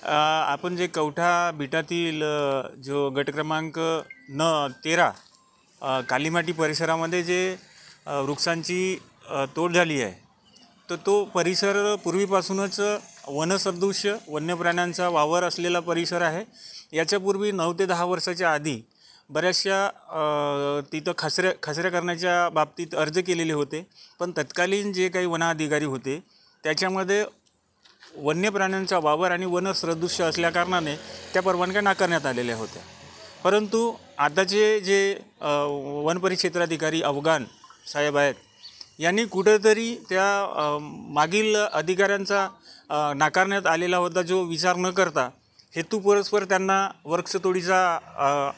आपण जे कवठा बेटातील जो गट क्रमांक 13 कालीमाटी परिसरामध्ये जे वृक्षांची तोड झाली आहे, तर तो परिसर पूर्वीपासूनच वनसदृश वन्य प्राण्यांचा वावर असलेला परिसर आहे. याच्यापूर्वी 9 ते 10 वर्षाच्या आधी बऱ्याचशा तिथं खसऱ्या करण्याच्या बाबतीत अर्ज केलेले होते, पण तत्कालीन जे काही वन अधिकारी होते त्याच्यामध्ये वन्य प्राण्यांचा वावर आणि वनसदृश्य असल्याकारणाने त्या परवानग्या नाकारण्यात आलेल्या होत्या. परंतु आताचे जे वन परिक्षेत्राधिकारी अफगाण साहेब आहेत, यांनी कुठंतरी त्या मागील अधिकाऱ्यांचा नाकारण्यात आलेला होता जो विचार न करता हेतुपुरस्पर त्यांना वृक्षतोडीचा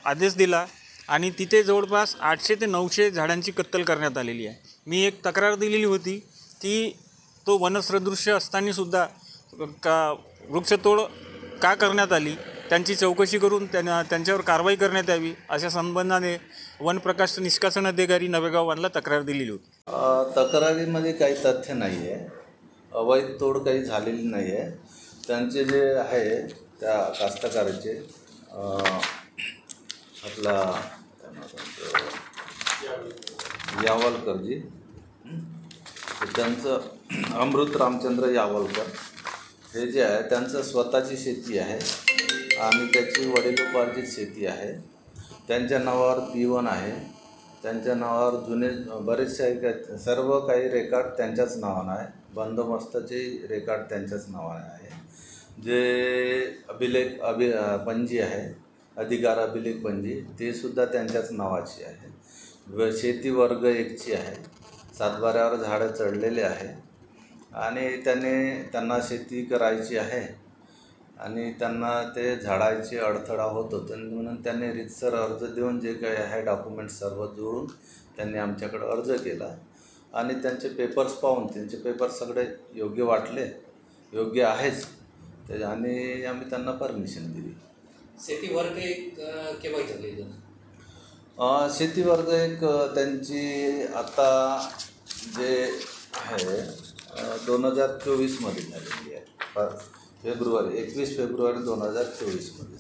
आदेश दिला आणि तिथे जवळपास 800 ते 900 झाडांची कत्तल करण्यात आलेली आहे. मी एक तक्रार दिलेली होती की तो वनसदृश्य असतानासुद्धा वृक्षतोड का करण्यात आली, त्यांची चौकशी करून त्यांच्यावर कारवाई करण्यात यावी अशा संबंधाने वनप्रकाश निष्कासन अधिकारी नवेगावला तक्रार दिलेली होती. तक्रारीमध्ये काही तथ्य नाही आहे, अवैध तोड काही झालेली नाही आहे. त्यांचे जे आहे त्या कास्तकाराचे आपला यावलकरजी, त्यांचं अमृत रामचंद्र यावलकर हे जे आहे त्यांचं स्वतःची शेती आहे आणि त्याची वडिलोपार्जित शेती आहे. त्यांच्या नावावर P1 आहे, त्यांच्या नावावर जुने बरेचसे सर्व काही रेकॉर्ड त्यांच्याच नावानं आहे. बंदोबस्ताचे रेकॉर्ड त्यांच्याच नावाने आहे. जे पंजी आहे, अधिकार अभिलेख पंजी, ते सुद्धा त्यांच्याच नावाची आहे. शेती वर्ग 1ची आहे. सातबाऱ्यावर झाडं चढलेले आहे आणि त्यांना शेती करायची आहे आणि त्यांना ते झाडाची अडथळा होत होतं म्हणून त्यांनी रीतसर अर्ज देऊन जे काही आहे डॉक्युमेंट सर्व जोडून त्यांनी आमच्याकडे अर्ज केला आणि त्यांचे पेपर्स पाहून त्यांचे पेपर सगळे योग्य वाटले, योग्य आहेच ते, आणि आम्ही त्यांना परमिशन दिली. शेती वर्ग 1 केव्हा झाली? शेती वर्ग 1 त्यांची आता जे आहे 2024 मध्ये झालेली आहे. 21 फेब्रुवारी 2024 मध्ये.